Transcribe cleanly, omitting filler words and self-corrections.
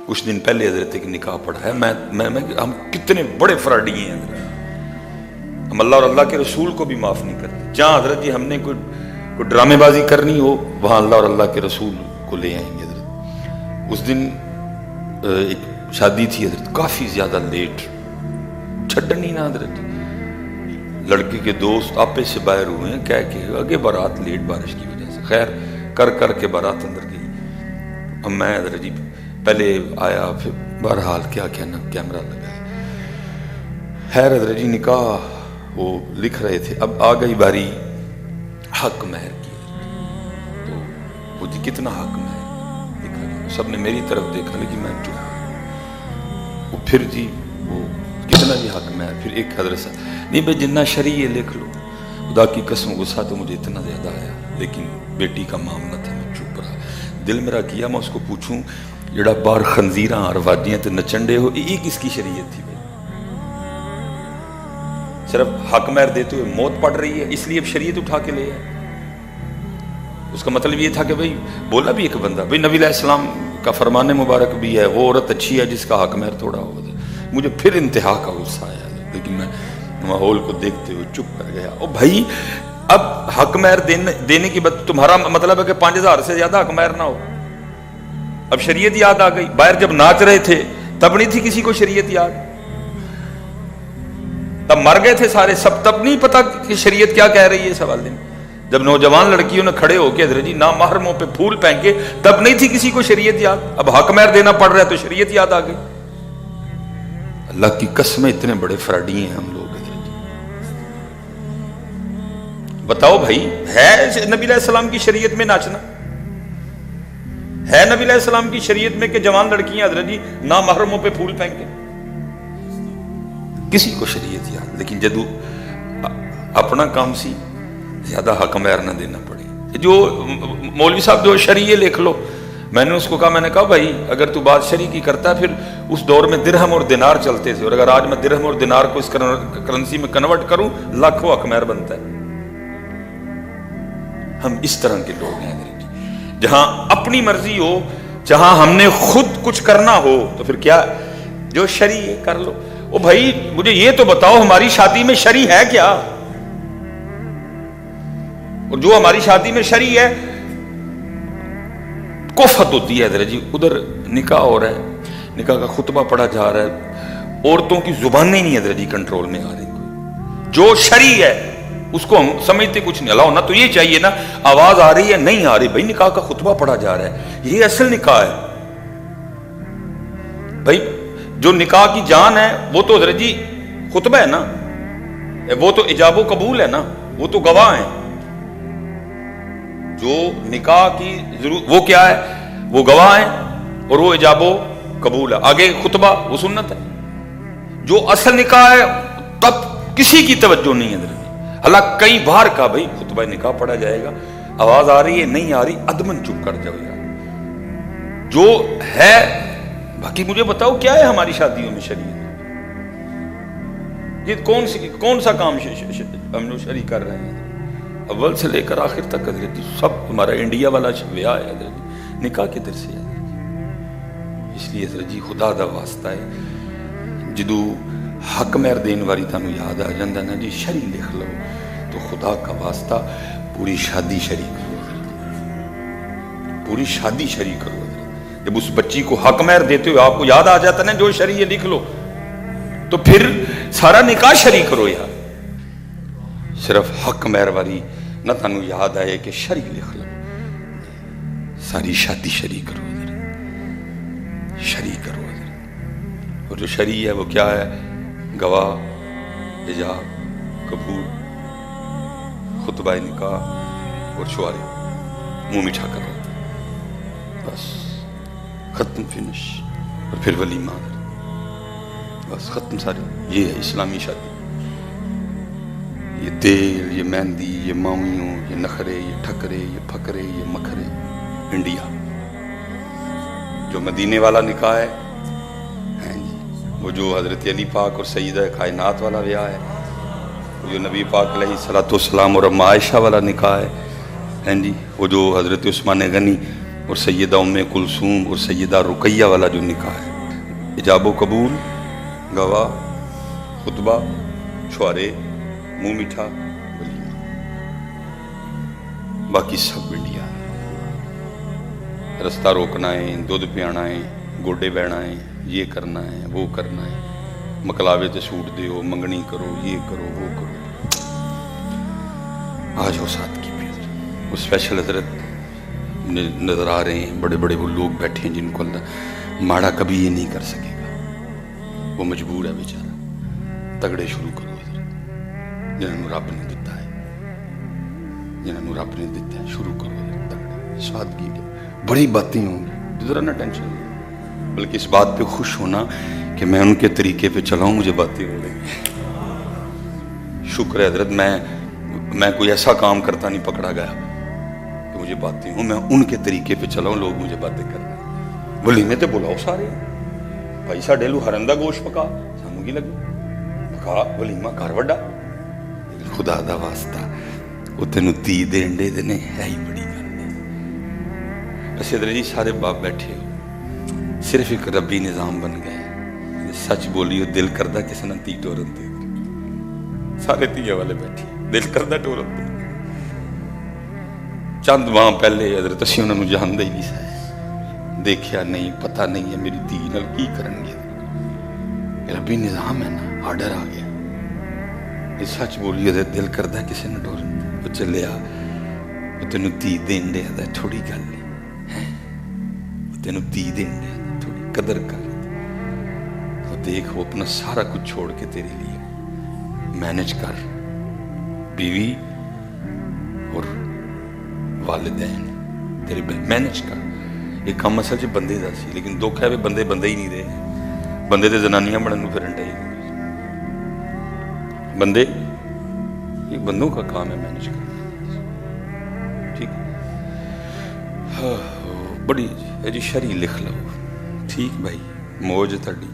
کچھ دن پہلے حضرت ایک نکاح پڑھا ہے. ہم کتنے بڑے فراڈی ہیں حضرت. ہم اللہ اور اللہ کے رسول کو بھی معاف نہیں کرتے. جہاں حضرت جی ہم نے کوئی ڈرامے بازی کرنی ہو وہاں اللہ اور اللہ کے رسول کو لے آئیں گے حضرت. اس دن ایک شادی تھی حضرت, کافی زیادہ لیٹ, چھڈنی نا حضرت. لڑکے کے دوست آپے سے باہر ہوئے ہیں کہہ کے آگے بارات لیٹ بارش کی وجہ سے, خیر کر کے بارات اندر گئی. اب میں حضرت جی پہلے آیا, پھر بہرحال کیا کہنا, کیمرہ لگایا. خیر حضرت جی نکاح وہ لکھ رہے تھے. اب آ گئی باری حق مہر کی. تو وہ جی کتنا حق مہر لکھا گیا, سب نے میری طرف دیکھا لیکن میں چپ. وہ پھر جی وہ کتنا جی حق مہر, پھر ایک حضرت صاحب نہیں بھائی جنہ شرعی لکھ لو. خدا کی قسم غصہ تو مجھے اتنا زیادہ آیا, لیکن بیٹی کا معاملہ تھا میں چپ رہا. دل میرا کیا میں اس کو پوچھوں جڑا بار خنزیراں اور واجیاں تے نچنڈے ہو, یہ کس کی شریعت تھی بھائی؟ صرف حق مہر دیتے ہوئے موت پڑ رہی ہے اس لیے اب شریعت اٹھا کے لے آئے. اس کا مطلب یہ تھا کہ بھائی بولا بھی ایک بندہ بھائی نبی علیہ السلام کا فرمان مبارک بھی ہے, وہ عورت اچھی ہے جس کا حق مہر تھوڑا ہو. مجھے پھر انتہا کا غصہ آیا, لیکن میں ماحول کو دیکھتے ہوئے چپ کر گیا. او بھائی اب حق مہر دینے کی بات, تمہارا مطلب ہے کہ 5000 سے زیادہ حق مہر نہ ہو. اب شریعت یاد آ گئی. باہر جب ناچ رہے تھے تب نہیں تھی کسی کو شریعت یاد, تب مر گئے تھے سارے سب, تب نہیں پتا کہ شریعت کیا کہہ رہی ہے اس حوالے میں. جب نوجوان لڑکیوں نے کھڑے ہو کے حضرت جی نامحرموں پہ پھول پھینک کے, تب نہیں تھی کسی کو شریعت یاد. اب حق مہر دینا پڑ رہا ہے تو شریعت یاد آ گئی. اللہ کی قسم اتنے بڑے فراڈی ہیں ہم لوگ. بتاؤ بھائی ہے نبی علیہ السلام کی شریعت میں ناچنا؟ ہے نبی علیہ السلام کی شریعت میں کہ جوان لڑکیاں حضرت جی نامحرموں پہ پھول پھینکیں؟ کسی کو شریعت یاد, لیکن جدو اپنا کام سی زیادہ حق مہر نہ دینا پڑے. جو مولوی صاحب جو شریعہ لکھ لو, میں نے اس کو کہا, میں نے کہا بھائی اگر تو بات شرعی کی کرتا ہے پھر اس دور میں درہم اور دینار چلتے تھے, اور اگر آج میں درہم اور دینار کو اس کرنسی میں کنورٹ کروں لاکھوں حق مہر بنتا ہے. ہم اس طرح کے لوگ ہیں جہاں اپنی مرضی ہو, جہاں ہم نے خود کچھ کرنا ہو تو پھر کیا جو شرعی ہے کر لو. او بھائی مجھے یہ تو بتاؤ ہماری شادی میں شرعی ہے کیا؟ اور جو ہماری شادی میں شرعی ہے کفت ہوتی ہے حضرت جی. ادھر نکاح ہو رہا ہے, نکاح کا خطبہ پڑھا جا رہا ہے, عورتوں کی زبانیں نہیں حضرت جی کنٹرول میں آ رہی. جو شرعی ہے اس کو ہم سمجھتے کچھ نہیں. اللہ ہونا تو یہ چاہیے نا, آواز آ رہی ہے نہیں آ رہی, بھائی نکاح کا خطبہ پڑھا جا رہا ہے, یہ اصل نکاح ہے. بھائی جو نکاح کی جان ہے وہ تو حضرت جی خطبہ ہے نا, وہ تو ایجاب و قبول ہے نا, وہ تو گواہ ہیں. جو نکاح کی وہ کیا ہے, وہ گواہ ہیں اور وہ ایجاب و قبول ہے. آگے خطبہ وہ سنت ہے. جو اصل نکاح ہے تب کسی کی توجہ نہیں ہے حضرت. اللہ کئی بار کہا بھائی خطبہ نکاح پڑھا جائے گا, آواز آ رہی ہے نہیں آ رہی, ادمن چپ کر جاؤ یار. جو ہے باقی مجھے بتاؤ کیا ہے ہماری شادیوں میں شریعت؟ یہ کون سا کام ہم لوگ شریع کر رہے ہیں؟ اول سے لے کر آخر تک حضرت سب ہمارا انڈیا والا بیاہ ہے حضرت, نکاح کدھر سے ہے؟ اس لیے حضرت جی خدا دا واسطہ ہے جدو حق مہر دین واری تانوں یاد آ جاندہ نا جی شرعی لکھ لو, تو خدا کا واسطہ پوری شادی شرعی کرو, پوری شادی شرعی کرو. جب اس بچی کو حق مہر دیتے ہوئے آپ کو یاد آ جاتا نا جو شرعی لکھ لو, تو پھر سارا نکاح شرعی کرو یار. صرف حق مہر واری نہ تانوں یاد آئے کہ شرعی لکھ لو, ساری شادی شرعی کرو, شرعی کرو. اور جو شرعی ہے وہ کیا ہے؟ گواہ, ایجاب, قبول, خطبہ نکاح اور شعارے, منہ میٹھا کرو, بس ختم فنش. اور پھر ولیمہ, بس ختم ساری. یہ ہے اسلامی شادی. یہ تیل, یہ مہندی, یہ مامیوں, یہ نخرے, یہ ٹھکرے, یہ پھکرے, یہ مکھرے, انڈیا. جو مدینے والا نکاح ہے وہ جو حضرت علی پاک اور سیدہ کائنات والا بیاہ ہے, وہ جو نبی پاک علیہ الصلوۃ والسلام اور اما عائشہ والا نکاح ہے جی, وہ جو حضرت عثمان غنی اور سیدہ ام کلثوم اور سیدہ رقیہ والا جو نکاح ہے، ایجاب و قبول، گواہ، خطبہ، چھوارے، منہ میٹھا، ولیمہ، باقی سب انڈیا، رستہ روکنا ہے، دودھ پیا ہے، گوڈے بہنا ہے، یہ کرنا ہے، وہ کرنا ہے، مکلاوے تے سوٹ دیو، منگنی کرو، یہ کرو، وہ کرو۔ آج وہ ساتھ کی پھر وہ اسپیشل حضرت نظر آ رہے ہیں، بڑے بڑے وہ لوگ بیٹھے ہیں جن کو اللہ ماڑا کبھی یہ نہیں کر سکے گا، وہ مجبور ہے بیچارہ۔ تگڑے شروع کرو حضرت، جنہوں رب نے دیتا ہے، جنہوں رب نے دیتا ہے، شروع کرو حضرت تگڑے، سادگی کے، بڑی باتیں ہوں گی، ذرا نہ ٹینشن لیں، بلکہ اس بات پہ خوش ہونا کہ میں ان کے طریقے پہ چلاؤں، مجھے باتیں ہو رہی ہیں۔ شکر ہے حضرت، میں کوئی ایسا کام کرتا نہیں پکڑا گیا کہ مجھے باتیں ہوں، میں ان کے طریقے پہ چلاؤں، لوگ مجھے باتیں کر رہے ہیں۔ ولیمے تے بلاؤ سارے، بھائی ساڈے لو ہرن دا گوشت پکا، سانوں کی لگے پکا، ولیمہ گھر وڈا، خدا دا واسطہ وہ تینوں تی دین دے دینے ہے ہی بڑی گل ہے۔ اسی طرح جی سارے باپ بیٹھے ہو، صرف ایک ربی نظام بن گئے، سچ بولیو دل کردہ کسی نہ تی ٹورن دے، سارے تیے والے بیٹھے دل کردہ ٹورن دے۔ چند ماہ پہلے حضرت اسی انہوں نے جان دے ہی نہیں سائے، دیکھیا نہیں، پتہ نہیں ہے میری تی نال کی کرن گے، یہ ربی نظام ہے نا، آرڈر آ گیا، یہ سچ بولیو دل کردہ کسی نہ ٹورن دے، وہ چلے آ، وہ تینوں تی دین دے آدھا تھوڑی گل ہے، وہ تینوں تی دین دے آدھا تھوڑی قدر کر، تو دیکھ وہ اپنا سارا کچھ چھوڑ کے تیرے لیے مینج کر، بیوی اور والدین تیرے مینج کر۔ یہ کام اصل چ بندے دا سی، لیکن دکھ ہے بندے بندے ہی نہیں رہے، بندے تے زنانیاں بڑھن نوں پھرن ڈے، بندے یہ بندوں کا کام ہے مینج کرنا، ٹھیک ہے؟ بڑی جی شرعی لکھ لو، ٹھیک بھائی، موج تھڑی